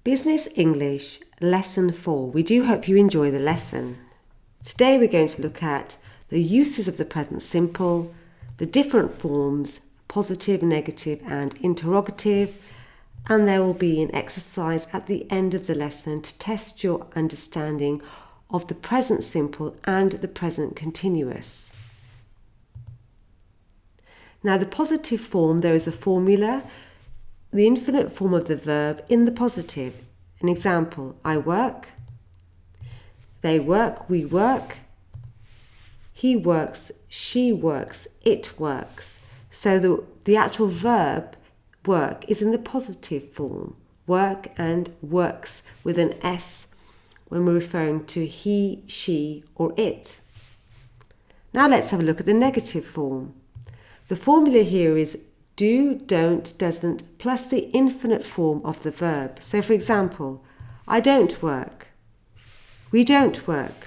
Business English Lesson 4. We do hope you enjoy the lesson. Today we're going to look at the uses of the present simple, the different forms, positive, negative and interrogative, and there will be an exercise at the end of the lesson to test your understanding of the present simple and the present continuous. Now the positive form, there is a formula, the infinite form of the verb in the positive. An example, I work, they work, we work, he works, she works, it works. So the actual verb work is in the positive form, work and works with an S when we're referring to he, she or it. Now let's have a look at the negative form. The formula here is do, don't, doesn't, plus the infinite form of the verb. So for example, I don't work, we don't work,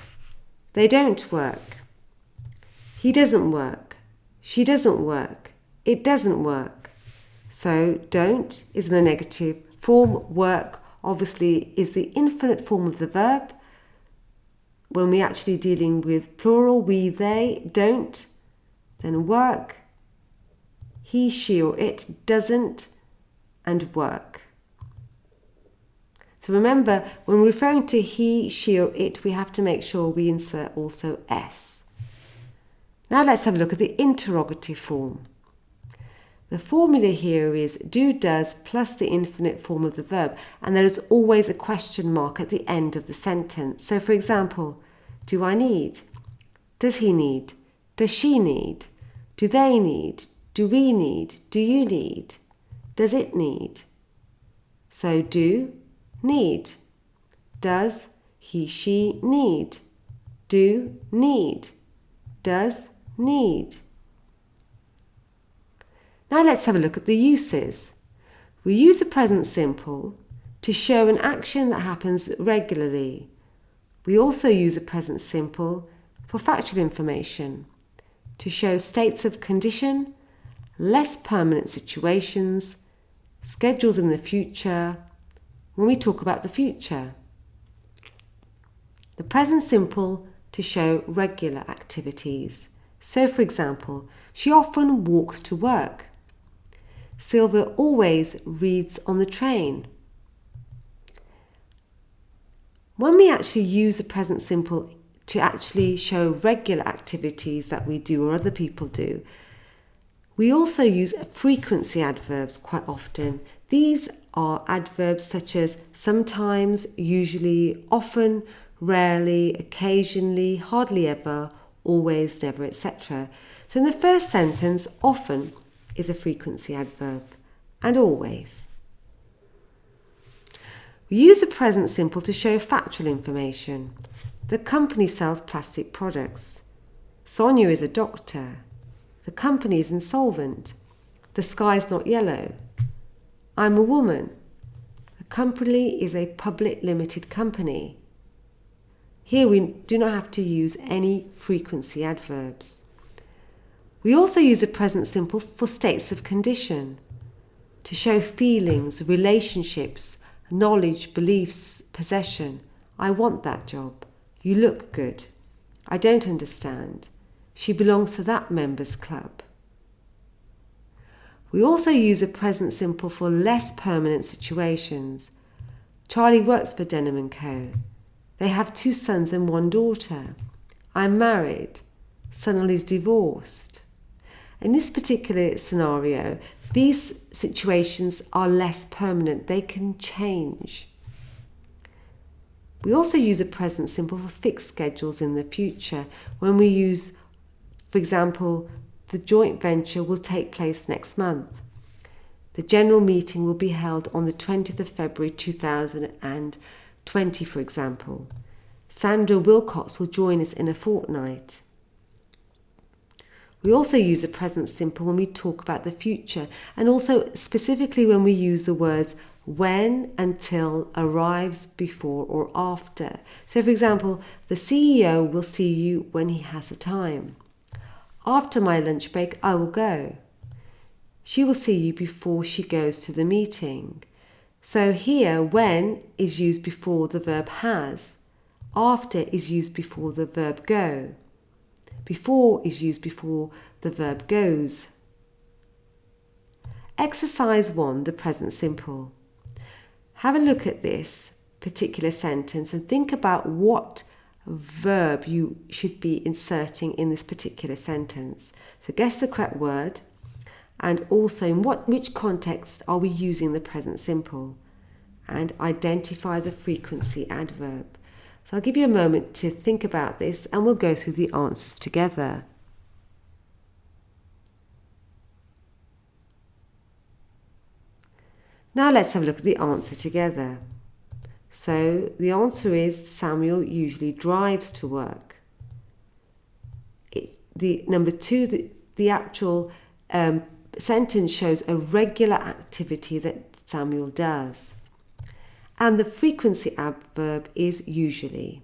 they don't work, he doesn't work, she doesn't work, it doesn't work. So don't is in the negative form, work obviously is the infinite form of the verb. When we're actually dealing with plural, we, they, don't, then work, he, she or it doesn't, and work. So remember, when referring to he, she or it, we have to make sure we insert also S. Now let's have a look at the interrogative form. The formula here is do, does, plus the infinite form of the verb, and there is always a question mark at the end of the sentence. So for example, do I need? Does he need? Does she need? Do they need? Do we need? Do you need? Does it need? So do, need. Does he, she need? Do, need. Does, need. Now let's have a look at the uses. We use the present simple to show an action that happens regularly. We also use the present simple for factual information, to show states of condition, less permanent situations, schedules in the future, when we talk about the future. The present simple to show regular activities. So for example, she often walks to work. Sylvia always reads on the train. When we actually use the present simple to actually show regular activities that we do or other people do, we also use frequency adverbs quite often. These are adverbs such as sometimes, usually, often, rarely, occasionally, hardly ever, always, never, etc. So in the first sentence, often is a frequency adverb, and always. We use the present simple to show factual information. The company sells plastic products. Sonia is a doctor. The company is insolvent. The sky's not yellow. I'm a woman. The company is a public limited company. Here we do not have to use any frequency adverbs. We also use the present simple for states of condition, to show feelings, relationships, knowledge, beliefs, possession. I want that job. You look good. I don't understand. She belongs to that members club. We also use a present simple for less permanent situations. Charlie works for Denham & Co. They have 2 sons and 1 daughter. I'm married. Sonal is divorced. In this particular scenario, these situations are less permanent. They can change. We also use a present simple for fixed schedules in the future when we use, for example, the joint venture will take place next month. The general meeting will be held on the 20th of February 2020, for example. Sandra Wilcox will join us in a fortnight. We also use the present simple when we talk about the future, and also specifically when we use the words when, until, arrives, before or after. So for example, the CEO will see you when he has the time. After my lunch break, I will go. She will see you before she goes to the meeting. So here, when is used before the verb has. After is used before the verb go. Before is used before the verb goes. Exercise 1, the present simple. Have a look at this particular sentence and think about what verb you should be inserting in this particular sentence. So guess the correct word, and also in which context are we using the present simple, and identify the frequency adverb. So I'll give you a moment to think about this and we'll go through the answers together. Now let's have a look at the answer together. So the answer is Samuel usually drives to work. Number 2, the actual sentence shows a regular activity that Samuel does. And the frequency adverb is usually.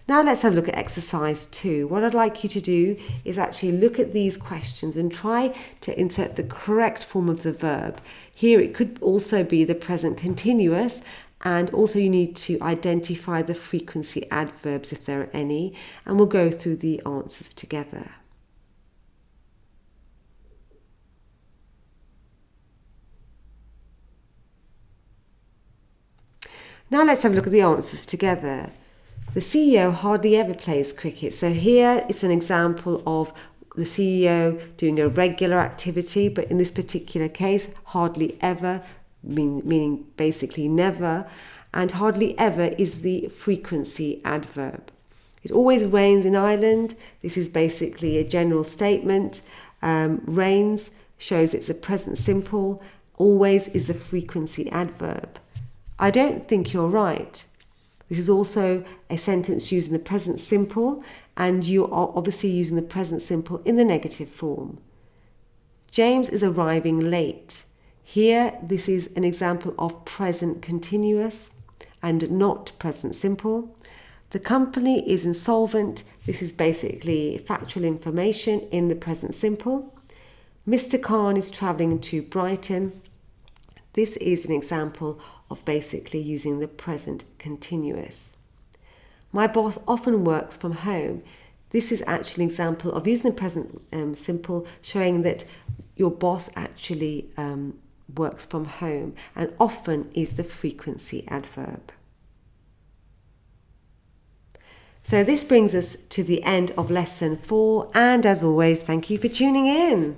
Now let's have a look at exercise 2. What I'd like you to do is actually look at these questions and try to insert the correct form of the verb. Here it could also be the present continuous, and also you need to identify the frequency adverbs if there are any, and we'll go through the answers together. Now let's have a look at the answers together. The CEO hardly ever plays cricket. So here it's an example of the CEO doing a regular activity, but in this particular case, hardly ever, meaning basically never, and hardly ever is the frequency adverb. It always rains in Ireland. This is basically a general statement. Rains shows it's a present simple. Always is the frequency adverb. I don't think you're right. This is also a sentence using the present simple, and you are obviously using the present simple in the negative form. James is arriving late. Here, this is an example of present continuous and not present simple. The company is insolvent. This is basically factual information in the present simple. Mr. Khan is travelling to Brighton. This is an example of basically using the present continuous. My boss often works from home. This is actually an example of using the present simple, showing that your boss actually works from home, and often is the frequency adverb. So this brings us to the end of lesson 4, and as always, thank you for tuning in.